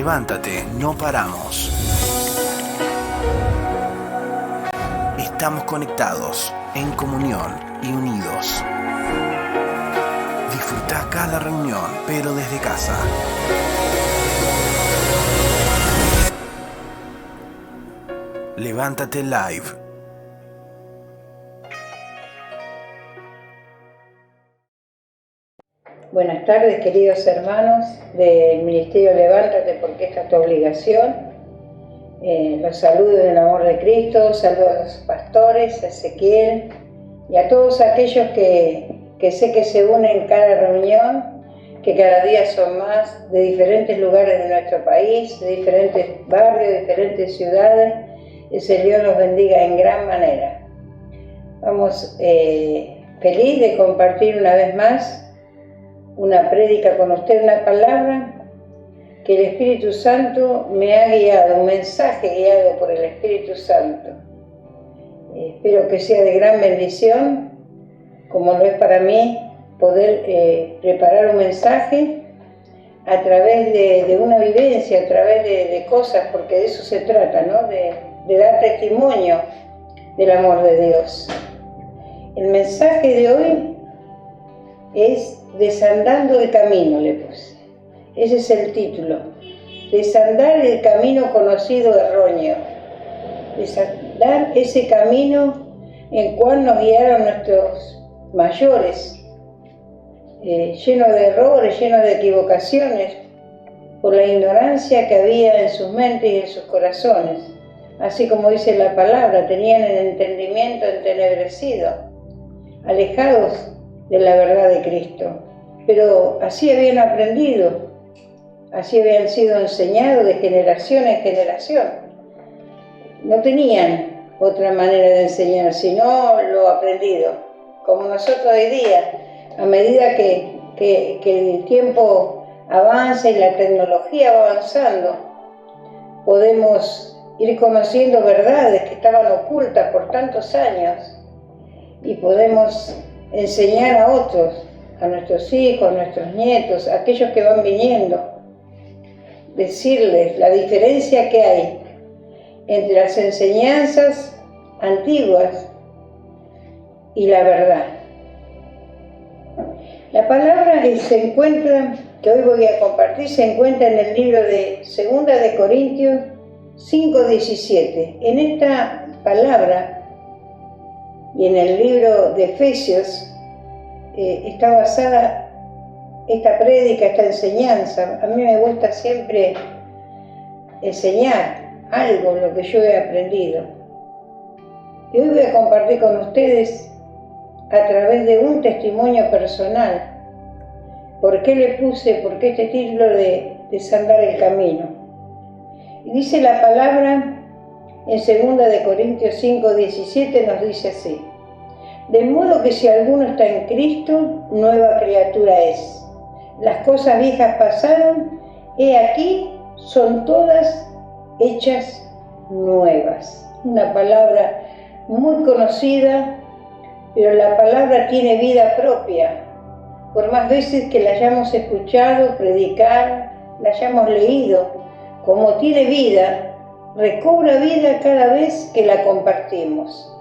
Levántate, no paramos. Estamos conectados, en comunión y unidos. Disfruta cada reunión, pero desde casa. Levántate Live. Buenas tardes, queridos hermanos del Ministerio Levántate, porque esta es tu obligación. Los saludo en el amor de Cristo, saludo a los pastores, a Ezequiel y a todos aquellos que sé que se unen en cada reunión, que cada día son más, de diferentes lugares de nuestro país, de diferentes barrios, de diferentes ciudades. El Señor los bendiga en gran manera. Vamos feliz de compartir una vez más una prédica con usted, una palabra que el Espíritu Santo me ha guiado, un mensaje guiado por el Espíritu Santo. Espero que sea de gran bendición, como lo es para mí, poder preparar un mensaje a través de una vivencia, a través de cosas, porque de eso se trata, ¿no? De dar testimonio del amor de Dios. El mensaje de hoy es Desandando el camino, le puse. Ese es el título. Desandar el camino conocido erróneo. Desandar ese camino en cual nos guiaron nuestros mayores, lleno de errores, lleno de equivocaciones, por la ignorancia que había en sus mentes y en sus corazones. Así como dice la palabra, tenían el entendimiento entenebrecido, alejados de la verdad de Cristo. Pero así habían aprendido, así habían sido enseñados de generación en generación. No tenían otra manera de enseñar, sino lo aprendido. Como nosotros hoy día, a medida que el tiempo avanza y la tecnología va avanzando, podemos ir conociendo verdades que estaban ocultas por tantos años y podemos enseñar a otros, a nuestros hijos, a nuestros nietos, a aquellos que van viniendo, decirles la diferencia que hay entre las enseñanzas antiguas y la verdad. La palabra que se encuentra, que hoy voy a compartir, se encuentra en el libro de 2 de Corintios 5:17. En esta palabra y en el libro de Efesios está basada esta prédica, esta enseñanza. A mí me gusta siempre enseñar algo, lo que yo he aprendido. Y hoy voy a compartir con ustedes a través de un testimonio personal. ¿Por qué le puse, por qué este título de Desandar el camino? Y dice la palabra en 2 de Corintios 5:17, nos dice así: de modo que si alguno está en Cristo, nueva criatura es. Las cosas viejas pasaron, he aquí, son todas hechas nuevas. Una palabra muy conocida, pero la palabra tiene vida propia. Por más veces que la hayamos escuchado predicar, la hayamos leído, como tiene vida, recobra vida cada vez que la compartimos.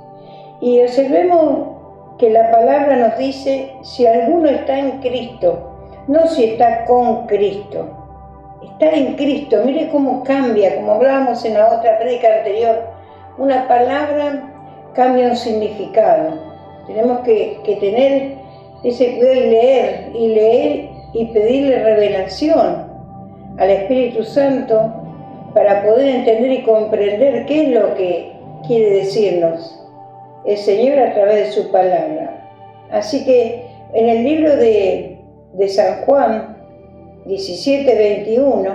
Y observemos que la palabra nos dice, si alguno está en Cristo, no si está con Cristo, está en Cristo. Mire cómo cambia, como hablábamos en la otra prédica anterior, una palabra cambia un significado. Tenemos que tener ese cuidado y leer y pedirle revelación al Espíritu Santo para poder entender y comprender qué es lo que quiere decirnos el Señor a través de su palabra. Así que en el libro de San Juan 17:21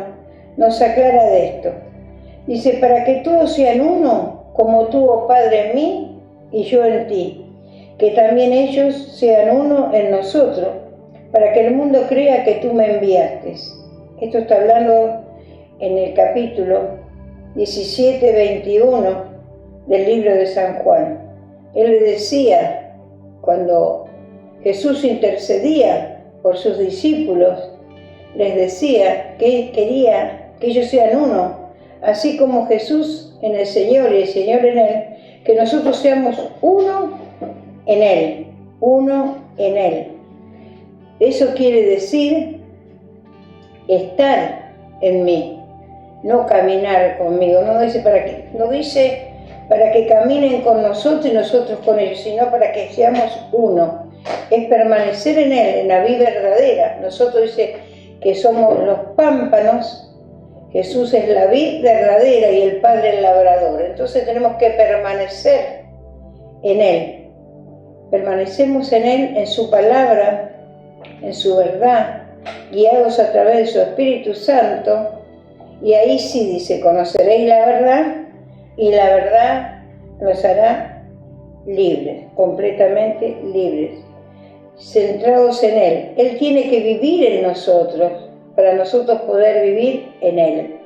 nos aclara de esto. Dice, para que todos sean uno, como tú, oh Padre, en mí y yo en ti, que también ellos sean uno en nosotros, para que el mundo crea que tú me enviaste. Esto está hablando en el capítulo 17:21 del libro de San Juan. Él le decía, cuando Jesús intercedía por sus discípulos, les decía que quería que ellos sean uno, así como Jesús en el Señor y el Señor en Él, que nosotros seamos uno en Él, uno en Él. Eso quiere decir estar en mí, no caminar conmigo. No dice para que caminen con nosotros y nosotros con ellos, sino para que seamos uno. Es permanecer en Él, en la vida verdadera. Nosotros dice que somos los pámpanos, Jesús es la vid verdadera y el Padre el labrador. Entonces tenemos que permanecer en Él. Permanecemos en Él, en su palabra, en su verdad, guiados a través de su Espíritu Santo. Y ahí sí dice, conoceréis la verdad y la verdad nos hará libres, completamente libres, centrados en Él. Él tiene que vivir en nosotros para nosotros poder vivir en Él.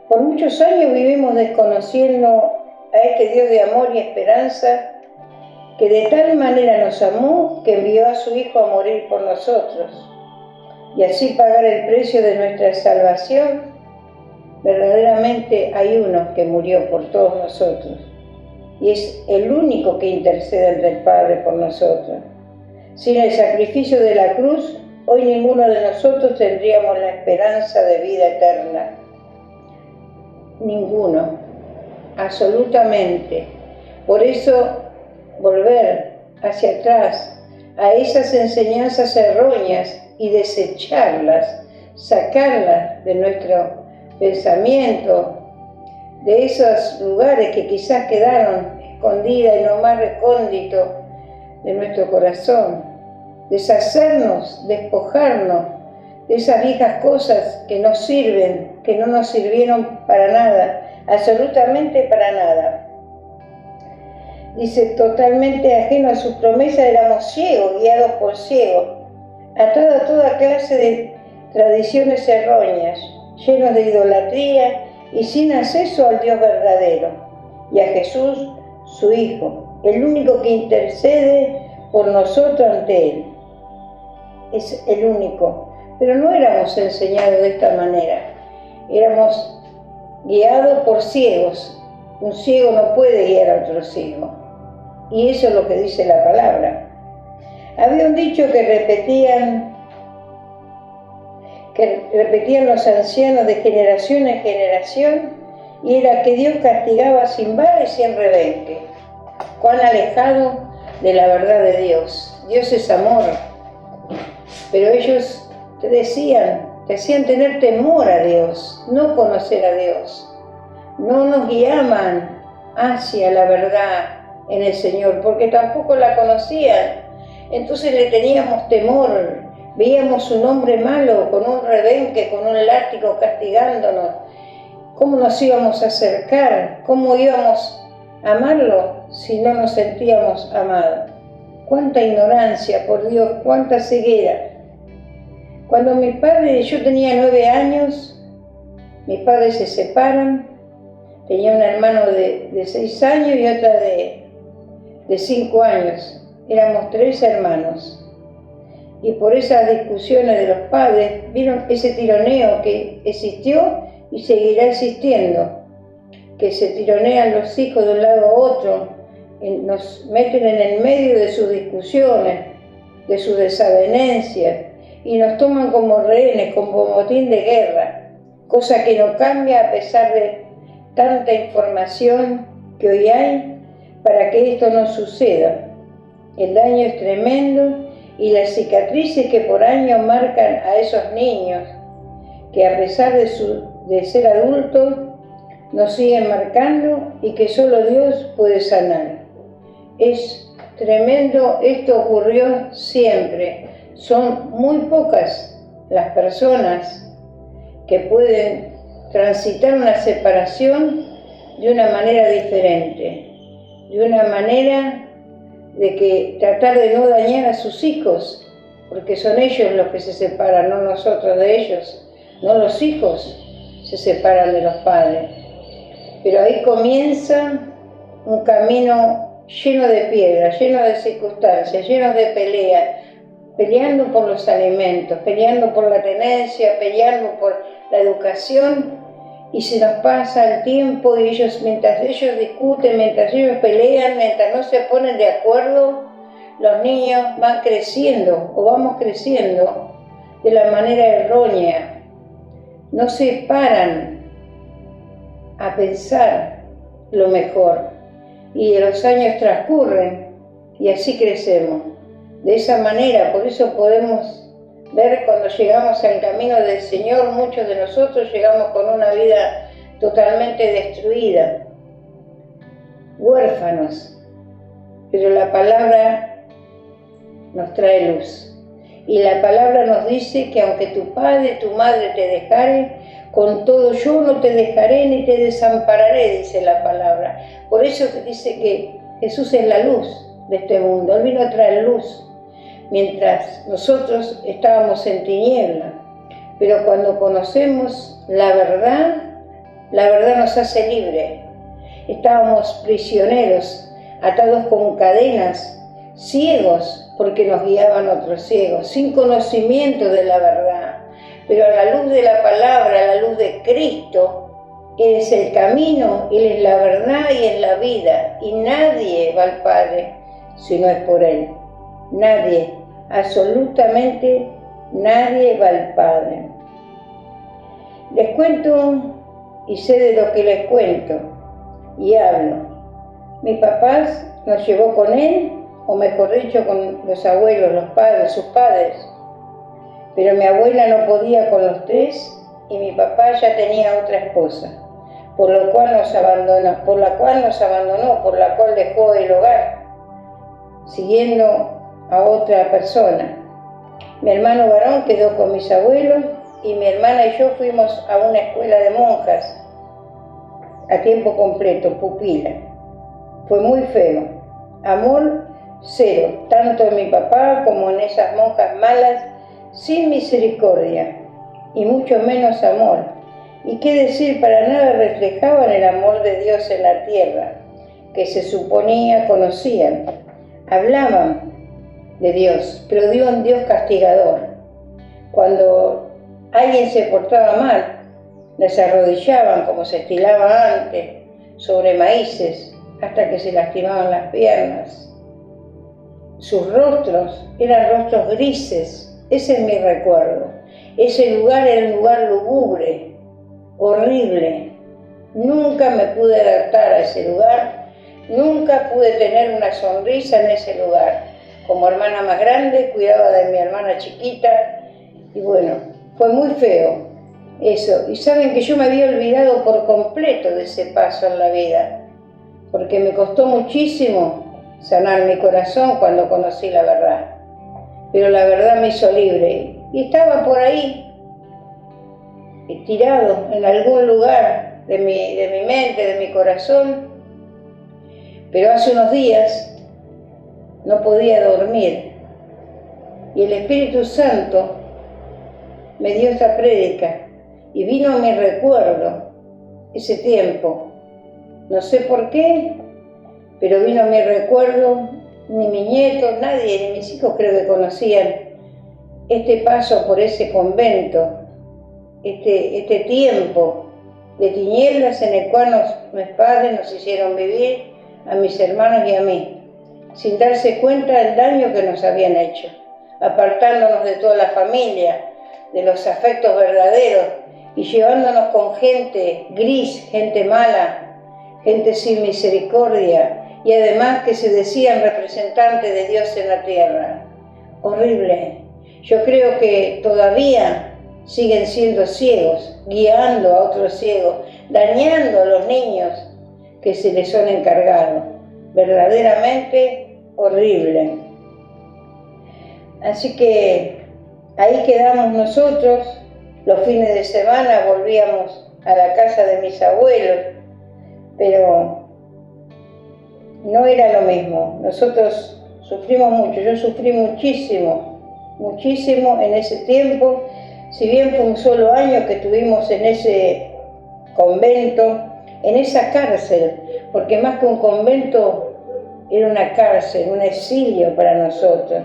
Por muchos años vivimos desconociendo a este Dios de amor y esperanza, que de tal manera nos amó que envió a su Hijo a morir por nosotros y así pagar el precio de nuestra salvación. Verdaderamente hay uno que murió por todos nosotros y es el único que intercede ante el Padre por nosotros. Sin el sacrificio de la cruz, hoy ninguno de nosotros tendríamos la esperanza de vida eterna. Ninguno, absolutamente. Por eso, volver hacia atrás a esas enseñanzas erróneas y desecharlas, sacarlas de nuestro pensamiento, de esos lugares que quizás quedaron escondidas en lo más recóndito de nuestro corazón, deshacernos, despojarnos de esas viejas cosas que no sirven, que no nos sirvieron para nada, absolutamente para nada. Dice, totalmente ajeno a su promesa, éramos ciegos, guiados por ciegos, atados a toda clase de tradiciones erróneas, llenos de idolatría y sin acceso al Dios verdadero y a Jesús, su Hijo, el único que intercede por nosotros ante Él. Es el único. Pero no éramos enseñados de esta manera. Éramos guiados por ciegos. Un ciego no puede guiar a otro ciego. Y eso es lo que dice la palabra. Había un dicho que repetían los ancianos de generación en generación, y era que Dios castigaba sin vara y sin rebenque. Cuán alejado de la verdad de Dios. Dios es amor. Pero ellos te hacían tener temor a Dios, no conocer a Dios. No nos guiaban hacia la verdad en el Señor, porque tampoco la conocían. Entonces le teníamos temor, veíamos su nombre malo con un rebenque, con un látigo castigándonos. ¿Cómo nos íbamos a acercar? ¿Cómo íbamos a amarlo si no nos sentíamos amados? Cuánta ignorancia, por Dios, cuánta ceguera. Cuando yo tenía 9 años, mis padres se separan. Tenía un hermano de 6 años y otra de 5 años. Éramos 3 hermanos. Y por esas discusiones de los padres, vieron ese tironeo que existió y seguirá existiendo. Que se tironean los hijos de un lado a otro, nos meten en el medio de sus discusiones, de sus desavenencias, y nos toman como rehenes, como botín de guerra, cosa que no cambia a pesar de tanta información que hoy hay para que esto no suceda. El daño es tremendo y las cicatrices que por años marcan a esos niños, que a pesar de ser adultos, nos siguen marcando y que solo Dios puede sanar. Es tremendo, esto ocurrió siempre. Son muy pocas las personas que pueden transitar una separación de una manera diferente, de una manera de que tratar de no dañar a sus hijos, porque son ellos los que se separan, no nosotros de ellos, no los hijos se separan de los padres. Pero ahí comienza un camino lleno de piedras, lleno de circunstancias, lleno de peleas, peleando por los alimentos, peleando por la tenencia, peleando por la educación, y se nos pasa el tiempo y mientras ellos discuten, mientras ellos pelean, mientras no se ponen de acuerdo, los niños van creciendo o vamos creciendo de la manera errónea. No se paran a pensar lo mejor y los años transcurren y así crecemos. De esa manera, por eso podemos ver cuando llegamos al camino del Señor, muchos de nosotros llegamos con una vida totalmente destruida, huérfanos, pero la palabra nos trae luz. Y la palabra nos dice que aunque tu padre y tu madre te dejaren, con todo yo no te dejaré ni te desampararé, dice la palabra. Por eso dice que Jesús es la luz de este mundo, Él vino a traer luz. Mientras nosotros estábamos en tiniebla, pero cuando conocemos la verdad nos hace libre. Estábamos prisioneros, atados con cadenas, ciegos, porque nos guiaban otros ciegos, sin conocimiento de la verdad. Pero a la luz de la palabra, a la luz de Cristo, Él es el camino, Él es la verdad y es la vida, y nadie va al Padre si no es por Él. Nadie, absolutamente nadie va al Padre. Les cuento y sé de lo que les cuento y hablo. Mi papá nos llevó con él, o mejor dicho, con los abuelos, los padres, sus padres. Pero mi abuela no podía con los tres y mi papá ya tenía otra esposa, por la cual nos abandonó, por la cual dejó el hogar, siguiendo a otra persona. Mi hermano varón quedó con mis abuelos y mi hermana y yo fuimos a una escuela de monjas a tiempo completo, pupila. Fue muy feo. Amor cero, tanto en mi papá como en esas monjas malas, sin misericordia y mucho menos amor. Y qué decir, para nada reflejaban el amor de Dios en la tierra, que se suponía conocían. Hablaban de Dios, pero dio un Dios castigador. Cuando alguien se portaba mal, les arrodillaban como se estilaba antes, sobre maíces, hasta que se lastimaban las piernas. Sus rostros eran rostros grises, ese es mi recuerdo. Ese lugar era un lugar lúgubre, horrible. Nunca me pude adaptar a ese lugar, nunca pude tener una sonrisa en ese lugar. Como hermana más grande, cuidaba de mi hermana chiquita y bueno, fue muy feo eso. Y saben que yo me había olvidado por completo de ese paso en la vida, porque me costó muchísimo sanar mi corazón cuando conocí la verdad. Pero la verdad me hizo libre y estaba por ahí, tirado en algún lugar de mi mente, de mi corazón. Pero hace unos días no podía dormir y el Espíritu Santo me dio esta prédica y vino a mi recuerdo ese tiempo. No sé por qué, pero vino a mi recuerdo. Ni mis nietos, nadie, ni mis hijos creo que conocían este paso por ese convento, este tiempo de tinieblas en el cual mis padres nos hicieron vivir, a mis hermanos y a mí, sin darse cuenta del daño que nos habían hecho, apartándonos de toda la familia, de los afectos verdaderos y llevándonos con gente gris, gente mala, gente sin misericordia, y además que se decían representantes de Dios en la tierra. Horrible. Yo creo que todavía siguen siendo ciegos, guiando a otros ciegos, dañando a los niños que se les son encargados. Verdaderamente horrible. Así que ahí quedamos nosotros. Los fines de semana volvíamos a la casa de mis abuelos, pero no era lo mismo. Nosotros sufrimos mucho, yo sufrí muchísimo en ese tiempo. Si bien fue un solo año que tuvimos en ese convento, en esa cárcel, porque más que un convento era una cárcel, un exilio para nosotros.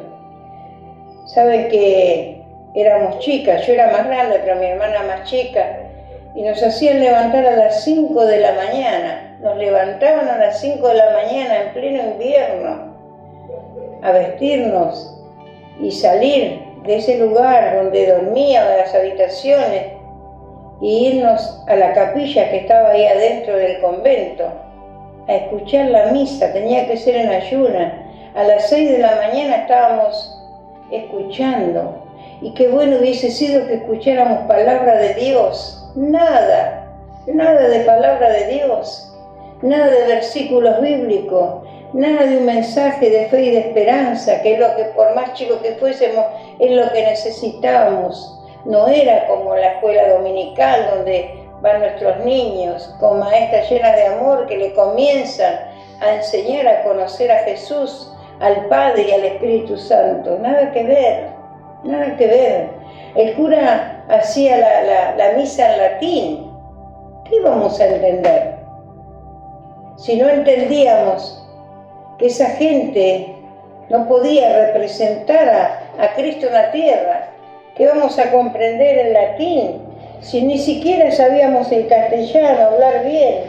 Saben que éramos chicas, yo era más grande, pero mi hermana más chica, y nos hacían levantar a las 5 de la mañana. Nos levantaban a las 5 de la mañana en pleno invierno a vestirnos y salir de ese lugar donde dormíamos, de las habitaciones, y irnos a la capilla que estaba ahí adentro del convento a escuchar la misa. Tenía que ser en ayuna. A las 6 de la mañana estábamos escuchando, y qué bueno hubiese sido que escucháramos palabra de Dios. Nada de palabra de Dios, nada de versículos bíblicos, nada de un mensaje de fe y de esperanza, que es lo que, por más chicos que fuésemos, es lo que necesitábamos. No era como la escuela dominical donde van nuestros niños con maestras llenas de amor que le comienzan a enseñar a conocer a Jesús, al Padre y al Espíritu Santo. Nada que ver, nada que ver. El cura hacía la misa en latín. ¿Qué íbamos a entender? Si no entendíamos que esa gente no podía representar a Cristo en la tierra, ¿qué vamos a comprender en latín? Si ni siquiera sabíamos el castellano, hablar bien,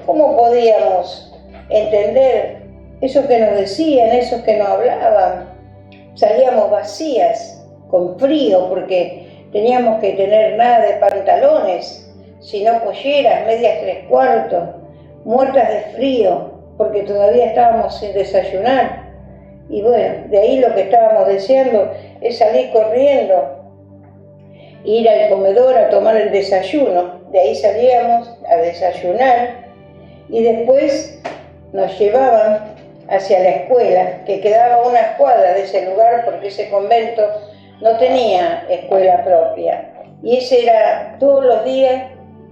¿cómo podíamos entender eso que nos decían, esos que nos hablaban? Salíamos vacías, con frío, porque teníamos que tener nada de pantalones, sino polleras, medias 3/4, muertas de frío, porque todavía estábamos sin desayunar. Y bueno, de ahí lo que estábamos deseando es salir corriendo, ir al comedor a tomar el desayuno. De ahí salíamos a desayunar y después nos llevaban hacia la escuela, que quedaba a unas cuadras de ese lugar, porque ese convento no tenía escuela propia. Y ese era todos los días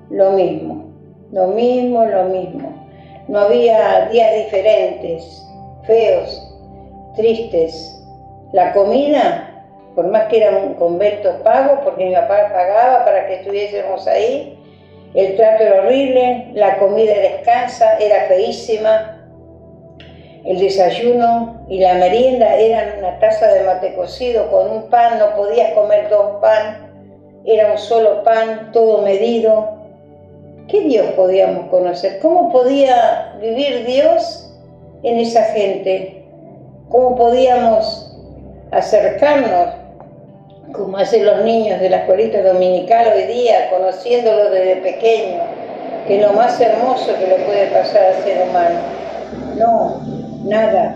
lo mismo, lo mismo, lo mismo. No había días diferentes, feos, tristes. La comida, por más que era un convento pago, porque mi papá pagaba para que estuviésemos ahí, el trato era horrible, la comida era escasa, era feísima. El desayuno y la merienda eran una taza de mate cocido con un pan, no podías comer 2 pan, era un solo pan, todo medido. ¿Qué Dios podíamos conocer? ¿Cómo podía vivir Dios en esa gente? ¿Cómo podíamos acercarnos, como hacen los niños de la escuelita dominical hoy día, conociéndolo desde pequeño, que es lo más hermoso que le puede pasar al ser humano? No, nada.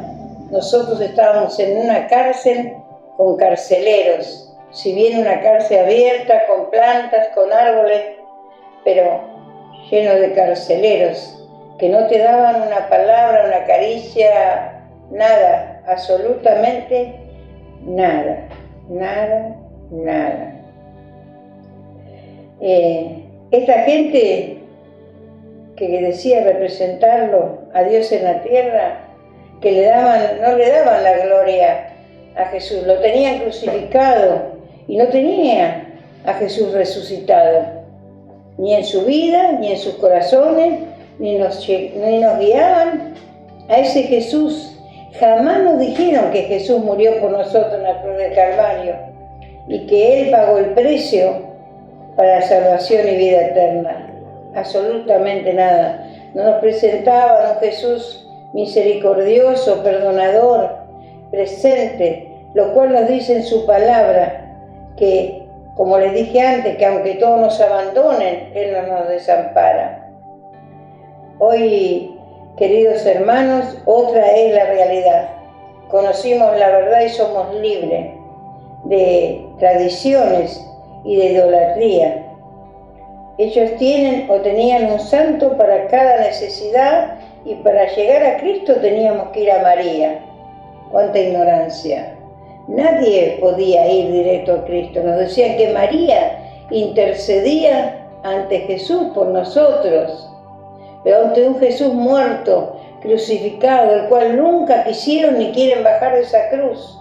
Nosotros estábamos en una cárcel con carceleros, si bien una cárcel abierta, con plantas, con árboles, pero lleno de carceleros que no te daban una palabra, una caricia, nada, absolutamente nada, nada, nada. Esta gente que decía representarlo a Dios en la tierra, que no le daban la gloria a Jesús, lo tenían crucificado y no tenía a Jesús resucitado, ni en su vida, ni en sus corazones, ni nos guiaban a ese Jesús. Jamás nos dijeron que Jesús murió por nosotros en la cruz del Calvario y que Él pagó el precio para la salvación y vida eterna. Absolutamente nada. No nos presentaban un Jesús misericordioso, perdonador, presente, lo cual nos dice en su palabra que, como les dije antes, que aunque todos nos abandonen, Él no nos desampara. Hoy, queridos hermanos, otra es la realidad. Conocimos la verdad y somos libres de tradiciones y de idolatría. Ellos tienen o tenían un santo para cada necesidad y para llegar a Cristo teníamos que ir a María. ¡Cuánta ignorancia! Nadie podía ir directo a Cristo. Nos decían que María intercedía ante Jesús por nosotros, pero ante un Jesús muerto, crucificado, el cual nunca quisieron ni quieren bajar de esa cruz,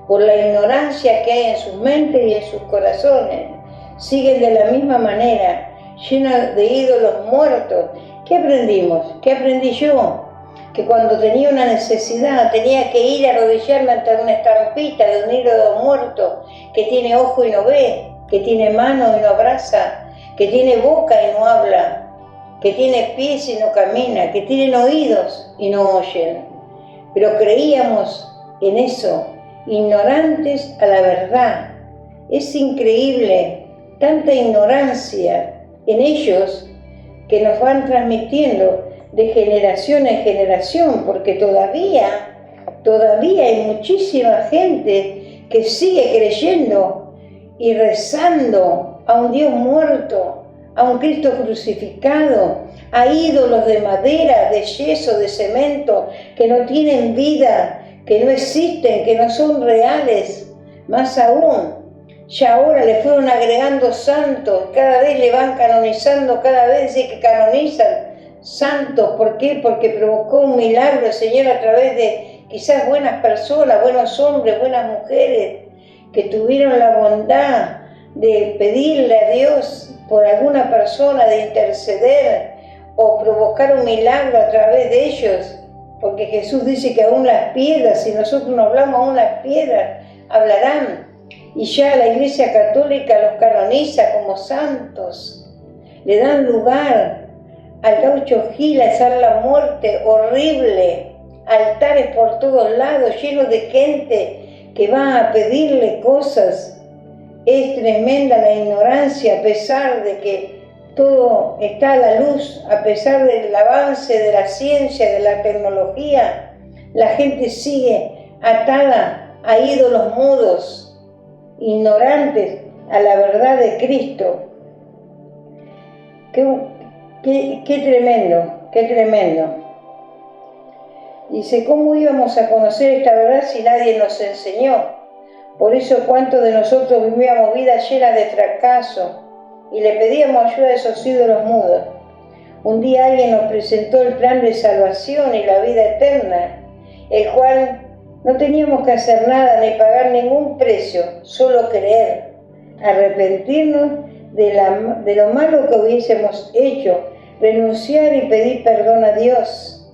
por la ignorancia que hay en sus mentes y en sus corazones. Siguen de la misma manera, llenos de ídolos muertos. ¿Qué aprendimos? ¿Qué aprendí yo? que cuando tenía una necesidad tenía que ir a arrodillarme ante una estampita de un híbrido muerto que tiene ojo y no ve, que tiene mano y no abraza, que tiene boca y no habla, que tiene pies y no camina, que tienen oídos y no oyen. Pero creíamos en eso, ignorantes a la verdad. Es increíble tanta ignorancia en ellos que nos van transmitiendo de generación en generación, porque todavía hay muchísima gente que sigue creyendo y rezando a un Dios muerto, a un Cristo crucificado, a ídolos de madera, de yeso, de cemento, que no tienen vida, que no existen, que no son reales. Más aún, ya ahora le fueron agregando santos, cada vez le van canonizando, cada vez que canonizan santos. ¿Por qué? Porque provocó un milagro el Señor a través de quizás buenas personas, buenos hombres, buenas mujeres, que tuvieron la bondad de pedirle a Dios por alguna persona, de interceder o provocar un milagro a través de ellos. Porque Jesús dice que aún las piedras, si nosotros no hablamos, aún las piedras hablarán. Y ya la Iglesia Católica los canoniza como santos. Le dan lugar al gaucho Gil a echar la muerte horrible. Altares por todos lados, llenos de gente que va a pedirle cosas. Es tremenda la ignorancia, a pesar de que todo está a la luz, a pesar del avance de la ciencia, de la tecnología. La gente sigue atada a ídolos mudos, ignorantes a la verdad de Cristo. Qué tremendo, qué tremendo. Dice, ¿cómo íbamos a conocer esta verdad si nadie nos enseñó? Por eso cuántos de nosotros vivíamos vidas llenas de fracaso y le pedíamos ayuda a esos ídolos mudos. Un día alguien nos presentó el plan de salvación y la vida eterna, el cual no teníamos que hacer nada ni pagar ningún precio, solo creer, arrepentirnos de lo malo que hubiésemos hecho, renunciar y pedir perdón a Dios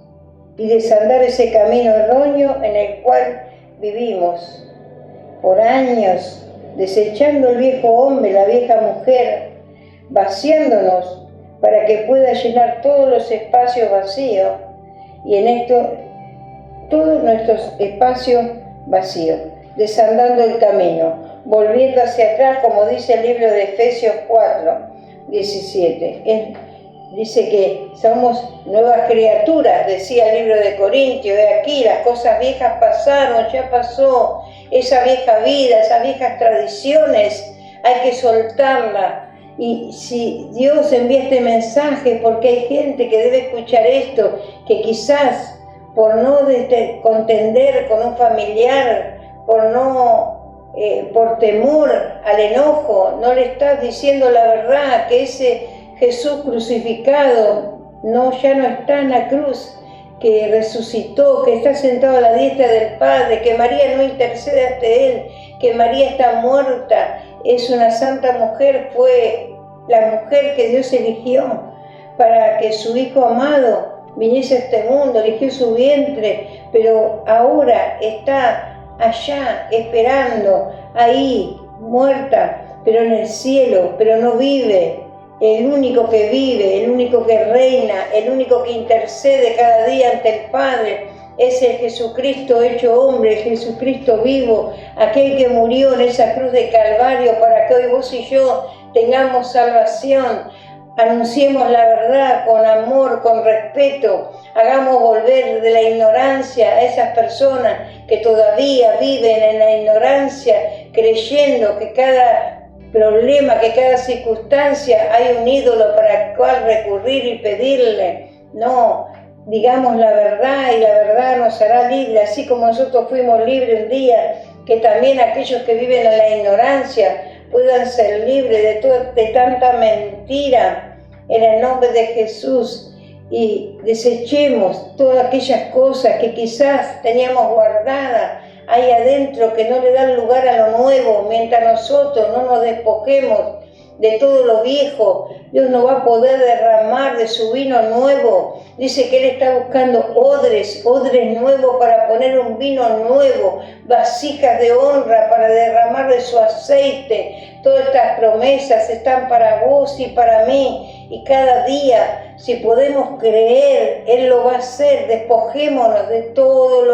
y desandar ese camino erróneo en el cual vivimos por años, desechando el viejo hombre, la vieja mujer, vaciándonos para que pueda llenar todos los espacios vacíos y en esto todos nuestros espacios vacíos, desandando el camino, volviendo hacia atrás, como dice el libro de Efesios 4:17. Dice que somos nuevas criaturas, decía el libro de Corintios, de aquí las cosas viejas pasaron, ya pasó, esa vieja vida, esas viejas tradiciones, hay que soltarla. Y si Dios envía este mensaje, porque hay gente que debe escuchar esto, que quizás por no contender con un familiar, por temor al enojo, no le estás diciendo la verdad, que ese Jesús crucificado ya no está en la cruz, que resucitó, que está sentado a la diestra del Padre, que María no intercede ante Él, que María está muerta, es una santa mujer, fue la mujer que Dios eligió para que su Hijo amado viniese a este mundo, eligió su vientre, pero ahora está allá esperando, ahí, muerta, pero en el cielo, pero no vive. El único que vive, el único que reina, el único que intercede cada día ante el Padre, es el Jesucristo hecho hombre, el Jesucristo vivo, aquel que murió en esa cruz de Calvario para que hoy vos y yo tengamos salvación. Anunciemos la verdad con amor, con respeto, hagamos volver de la ignorancia a esas personas que todavía viven en la ignorancia, creyendo que cada problema, que cada circunstancia hay un ídolo para el cual recurrir y pedirle. No, digamos la verdad y la verdad nos hará libre, así como nosotros fuimos libres un día, que también aquellos que viven en la ignorancia puedan ser libres de tanta mentira en el nombre de Jesús, y desechemos todas aquellas cosas que quizás teníamos guardadas ahí adentro, que no le dan lugar a lo nuevo, mientras nosotros no nos despojemos de todo lo viejo. Dios no va a poder derramar de su vino nuevo. Dice que Él está buscando odres nuevos para poner un vino nuevo, vasijas de honra para derramar de su aceite. Todas estas promesas están para vos y para mí. Y cada día, si podemos creer, Él lo va a hacer. Despojémonos de todo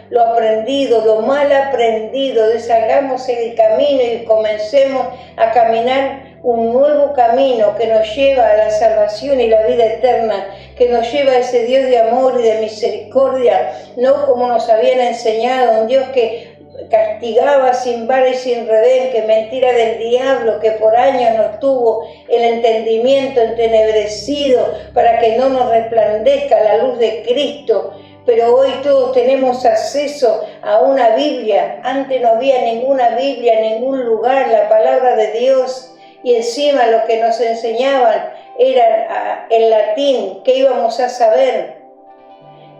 lo aprendido, lo mal aprendido. Deshagamos el camino y comencemos a caminar un nuevo camino que nos lleva a la salvación y la vida eterna, que nos lleva a ese Dios de amor y de misericordia, no como nos habían enseñado, un Dios que castigaba sin vara y sin redén, que mentira del diablo, que por años nos tuvo el entendimiento entenebrecido para que no nos resplandezca la luz de Cristo. Pero hoy todos tenemos acceso a una Biblia. Antes no había ninguna Biblia en ningún lugar, la palabra de Dios. Y encima lo que nos enseñaban era en latín. ¿Qué íbamos a saber?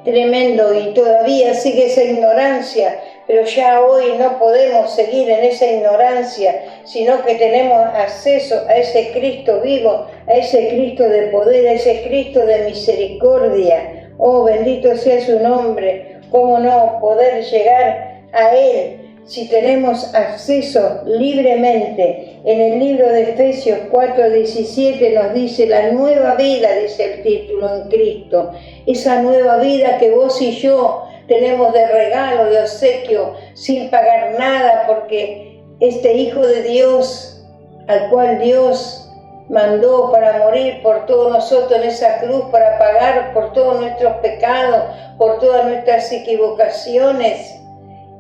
Tremendo, y todavía sigue esa ignorancia, pero ya hoy no podemos seguir en esa ignorancia, sino que tenemos acceso a ese Cristo vivo, a ese Cristo de poder, a ese Cristo de misericordia. Oh, bendito sea su nombre. ¿Cómo no poder llegar a Él si tenemos acceso libremente? En el libro de Efesios 4:17 nos dice la nueva vida, dice el título, en Cristo. Esa nueva vida que vos y yo tenemos de regalo, de obsequio, sin pagar nada, porque este Hijo de Dios, al cual Dios mandó para morir por todos nosotros en esa cruz, para pagar por todos nuestros pecados, por todas nuestras equivocaciones,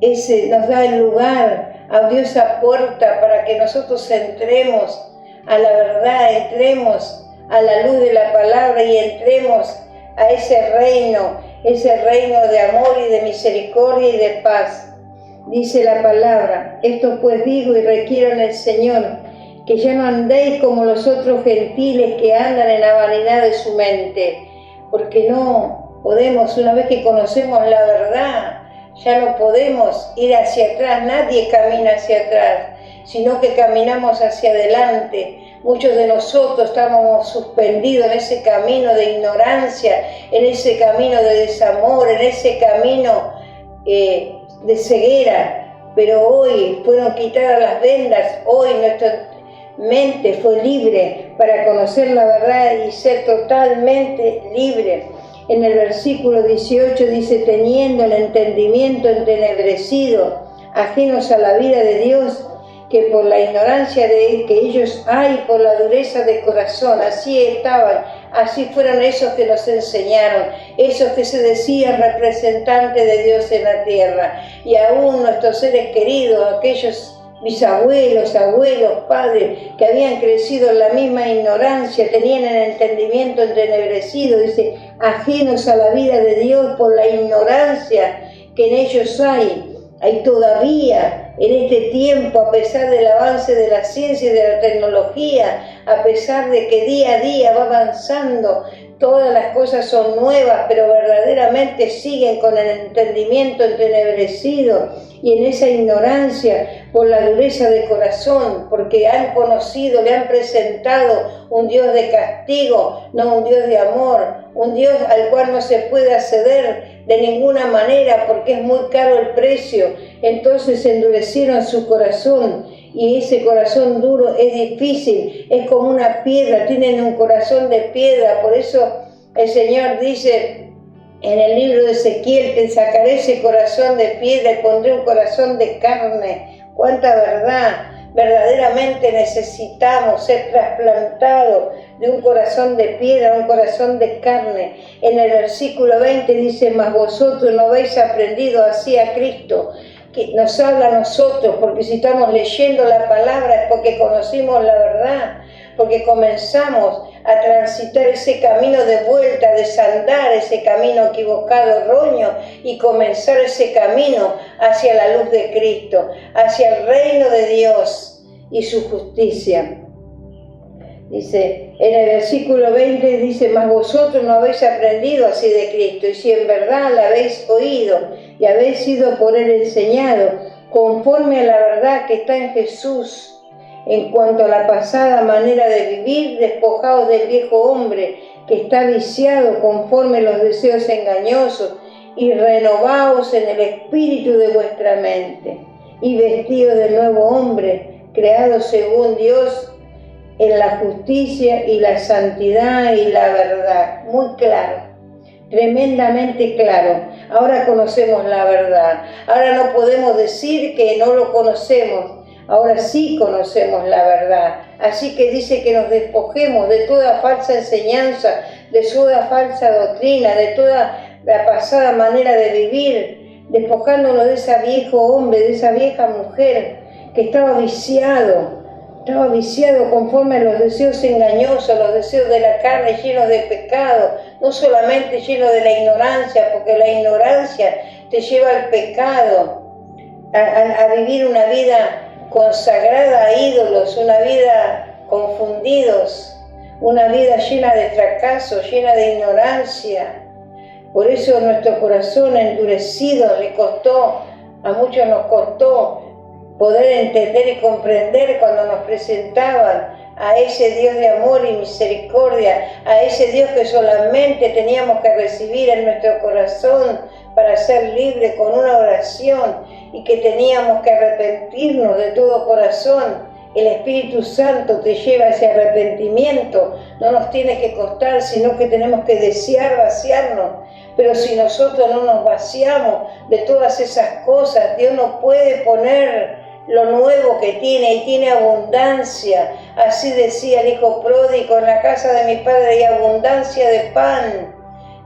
ese nos da el lugar, abrió esa puerta para que nosotros entremos a la verdad, entremos a la luz de la palabra y entremos a ese reino de amor y de misericordia y de paz. Dice la palabra: esto pues digo y requiero en el Señor, que ya no andéis como los otros gentiles que andan en la vanidad de su mente, porque no podemos, una vez que conocemos la verdad, ya no podemos ir hacia atrás. Nadie camina hacia atrás, sino que caminamos hacia adelante. Muchos de nosotros estamos suspendidos en ese camino de ignorancia, en ese camino de desamor, en ese camino de ceguera, pero hoy fueron quitadas las vendas, hoy nuestra mente fue libre para conocer la verdad y ser totalmente libre. En el versículo 18 dice: teniendo el entendimiento entenebrecido, ajenos a la vida de Dios, que por la ignorancia que ellos hay, por la dureza de corazón, así estaban, así fueron esos que nos enseñaron, esos que se decían representantes de Dios en la tierra, y aún nuestros seres queridos, aquellos bisabuelos, abuelos, padres, que habían crecido en la misma ignorancia, tenían el entendimiento entenebrecido, dice, ajenos a la vida de Dios por la ignorancia que en ellos hay todavía en este tiempo, a pesar del avance de la ciencia y de la tecnología, a pesar de que día a día va avanzando, todas las cosas son nuevas, pero verdaderamente siguen con el entendimiento entenebrecido y en esa ignorancia por la dureza de corazón, porque han conocido, le han presentado un Dios de castigo, no un Dios de amor, un Dios al cual no se puede acceder de ninguna manera porque es muy caro el precio. Entonces endurecieron su corazón, y ese corazón duro es difícil, es como una piedra, tienen un corazón de piedra. Por eso el Señor dice en el libro de Ezequiel: te sacaré ese corazón de piedra y pondré un corazón de carne. ¡Cuánta verdad! Verdaderamente necesitamos ser trasplantados de un corazón de piedra a un corazón de carne. En el versículo 20 dice: mas vosotros no habéis aprendido así a Cristo. Que nos habla a nosotros, porque si estamos leyendo la palabra es porque conocimos la verdad, porque comenzamos a transitar ese camino de vuelta, desandar ese camino equivocado, erróneo, y comenzar ese camino hacia la luz de Cristo, hacia el reino de Dios y su justicia. Dice, en el versículo 20 dice: mas vosotros no habéis aprendido así de Cristo, y si en verdad la habéis oído y habéis sido por él enseñado, conforme a la verdad que está en Jesús. En cuanto a la pasada manera de vivir, despojaos del viejo hombre que está viciado conforme a los deseos engañosos y renovaos en el espíritu de vuestra mente y vestidos del nuevo hombre, creado según Dios en la justicia y la santidad y la verdad. Muy claro, tremendamente claro. Ahora conocemos la verdad. Ahora no podemos decir que no lo conocemos. Ahora sí conocemos la verdad. Así que dice que nos despojemos de toda falsa enseñanza, de toda falsa doctrina, de toda la pasada manera de vivir, despojándonos de ese viejo hombre, de esa vieja mujer que estaba viciado conforme a los deseos engañosos, los deseos de la carne llenos de pecado, no solamente llenos de la ignorancia, porque la ignorancia te lleva al pecado, a vivir una vida consagrada a ídolos, una vida confundidos, una vida llena de fracaso, llena de ignorancia. Por eso nuestro corazón endurecido a muchos nos costó poder entender y comprender cuando nos presentaban a ese Dios de amor y misericordia, a ese Dios que solamente teníamos que recibir en nuestro corazón para ser libres con una oración y que teníamos que arrepentirnos de todo corazón. El Espíritu Santo te lleva a ese arrepentimiento, no nos tiene que costar, sino que tenemos que desear vaciarnos. Pero si nosotros no nos vaciamos de todas esas cosas, Dios no puede poner lo nuevo que tiene, y tiene abundancia. Así decía el hijo pródigo: en la casa de mi padre hay abundancia de pan.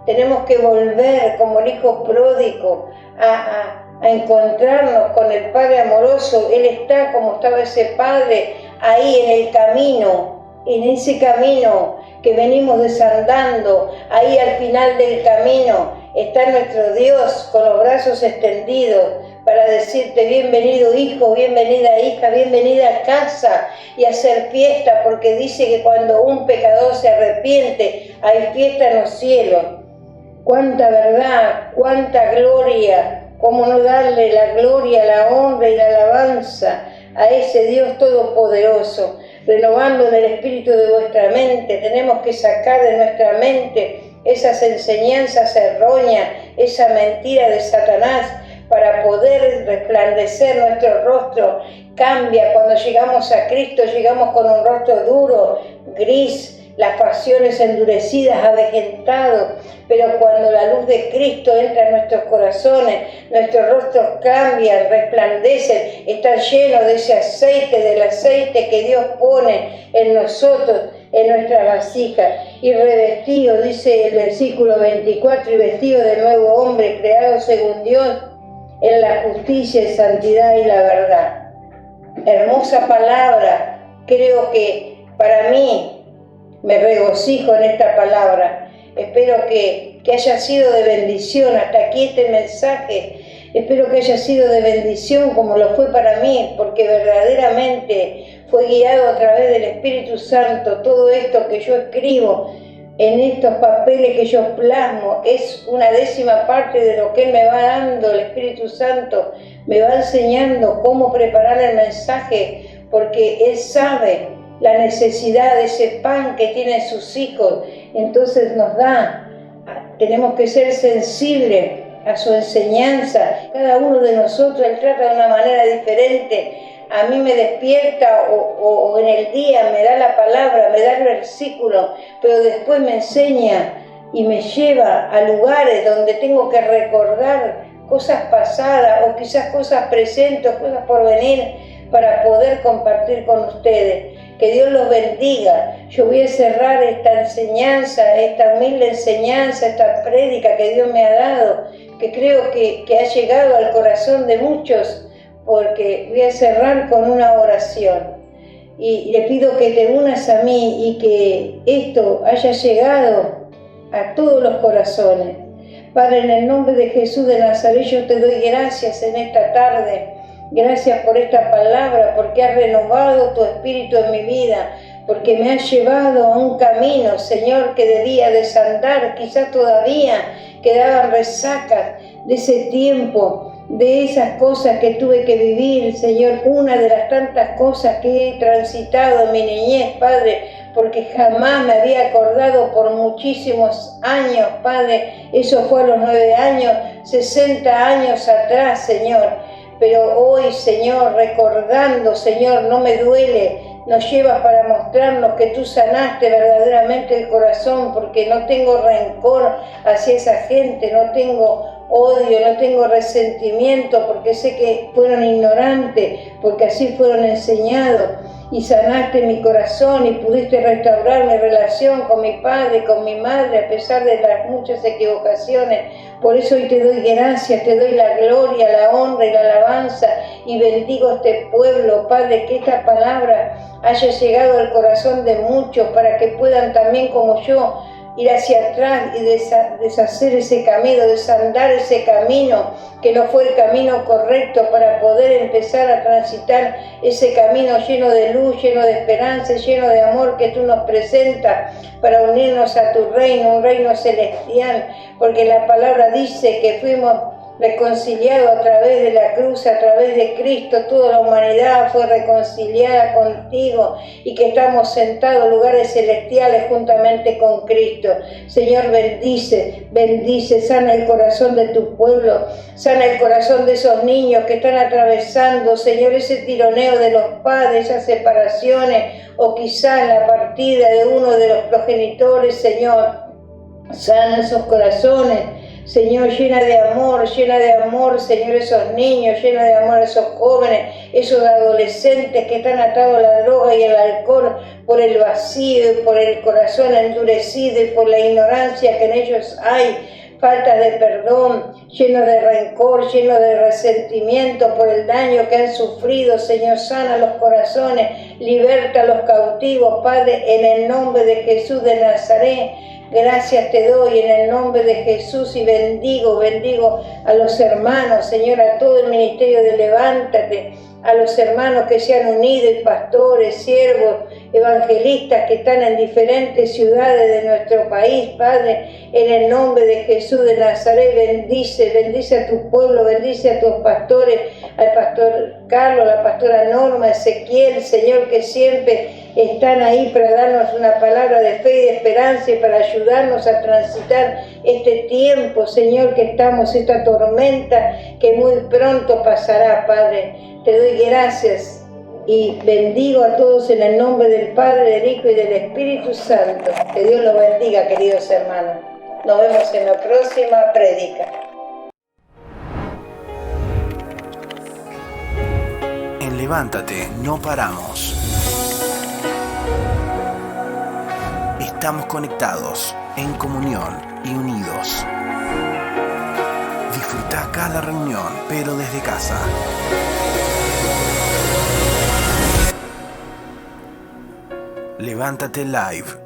Tenemos que volver como el hijo pródigo a encontrarnos con el Padre amoroso. Él está como estaba ese Padre ahí en el camino, en ese camino que venimos desandando. Ahí al final del camino está nuestro Dios con los brazos extendidos para decirte: bienvenido hijo, bienvenida hija, bienvenida a casa, y hacer fiesta, porque dice que cuando un pecador se arrepiente hay fiesta en los cielos. Cuánta verdad, cuánta gloria. ¿Cómo no darle la gloria, la honra y la alabanza a ese Dios todopoderoso? Renovando en el espíritu de vuestra mente, tenemos que sacar de nuestra mente esas enseñanzas erróneas, esa mentira de Satanás, para poder resplandecer nuestro rostro. Cambia cuando llegamos a Cristo, llegamos con un rostro duro, gris, las pasiones endurecidas, avejentados, pero cuando la luz de Cristo entra en nuestros corazones, nuestros rostros cambian, resplandecen, están llenos de ese aceite, del aceite que Dios pone en nosotros, en nuestra vasija, y revestido, dice el versículo 24, y vestido de nuevo hombre, creado según Dios, en la justicia y santidad y la verdad. Hermosa palabra. Creo que para mí, me regocijo en esta palabra. Espero que haya sido de bendición hasta aquí este mensaje. Espero que haya sido de bendición como lo fue para mí, porque verdaderamente fue guiado a través del Espíritu Santo. Todo esto que yo escribo en estos papeles que yo plasmo es una 10ª parte de lo que Él me va dando. El Espíritu Santo me va enseñando cómo preparar el mensaje, porque Él sabe la necesidad de ese pan que tienen sus hijos. Entonces nos da, tenemos que ser sensibles a su enseñanza. Cada uno de nosotros Él trata de una manera diferente. A mí me despierta o en el día me da la palabra, me da el versículo, pero después me enseña y me lleva a lugares donde tengo que recordar cosas pasadas o quizás cosas presentes, cosas por venir, para poder compartir con ustedes. Que Dios los bendiga. Yo voy a cerrar esta enseñanza, esta humilde enseñanza, esta prédica que Dios me ha dado, que creo que ha llegado al corazón de muchos, porque voy a cerrar con una oración. Y le pido que te unas a mí y que esto haya llegado a todos los corazones. Padre, en el nombre de Jesús de Nazaret, yo te doy gracias en esta tarde. Gracias por esta palabra, porque has renovado tu espíritu en mi vida, porque me has llevado a un camino, Señor, que debía desandar. Quizás todavía quedaban resacas de ese tiempo de esas cosas que tuve que vivir, Señor, una de las tantas cosas que he transitado en mi niñez, Padre, porque jamás me había acordado por muchísimos años, Padre. Eso fue a los 9 años, 60 años atrás, Señor. Pero hoy, Señor, recordando, Señor, no me duele, nos llevas para mostrarnos que tú sanaste verdaderamente el corazón, porque no tengo rencor hacia esa gente, no tengo odio, no tengo resentimiento, porque sé que fueron ignorantes, porque así fueron enseñados. Y sanaste mi corazón y pudiste restaurar mi relación con mi padre y con mi madre a pesar de las muchas equivocaciones. Por eso hoy te doy gracias, te doy la gloria, la honra y la alabanza y bendigo a este pueblo, Padre, que esta palabra haya llegado al corazón de muchos para que puedan también como yo ir hacia atrás y deshacer ese camino, desandar ese camino que no fue el camino correcto para poder empezar a transitar ese camino lleno de luz, lleno de esperanza, lleno de amor que tú nos presentas para unirnos a tu reino, un reino celestial, porque la palabra dice que fuimos reconciliado a través de la cruz, a través de Cristo, toda la humanidad fue reconciliada contigo y que estamos sentados en lugares celestiales juntamente con Cristo. Señor, bendice, bendice, sana el corazón de tu pueblo, sana el corazón de esos niños que están atravesando, Señor, ese tironeo de los padres, esas separaciones o quizás la partida de uno de los progenitores, Señor, sana esos corazones. Señor, llena de amor, Señor, esos niños, llena de amor esos jóvenes, esos adolescentes que están atados a la droga y al alcohol por el vacío, por el corazón endurecido y por la ignorancia que en ellos hay, falta de perdón, lleno de rencor, lleno de resentimiento por el daño que han sufrido. Señor, sana los corazones, liberta a los cautivos, Padre, en el nombre de Jesús de Nazaret. Gracias te doy en el nombre de Jesús y bendigo a los hermanos, Señor, a todo el ministerio de Levántate, a los hermanos que se han unido, y pastores, siervos, evangelistas que están en diferentes ciudades de nuestro país, Padre, en el nombre de Jesús de Nazaret, bendice a tu pueblo, bendice a tus pastores, al pastor Carlos, a la pastora Norma, Ezequiel, Señor, que siempre están ahí para darnos una palabra de fe y de esperanza y para ayudarnos a transitar este tiempo, Señor, que estamos, esta tormenta que muy pronto pasará, Padre. Te doy gracias y bendigo a todos en el nombre del Padre, del Hijo y del Espíritu Santo. Que Dios los bendiga, queridos hermanos. Nos vemos en la próxima prédica. En Levántate no paramos. Estamos conectados, en comunión y unidos. Disfruta cada reunión, pero desde casa. Levántate Live.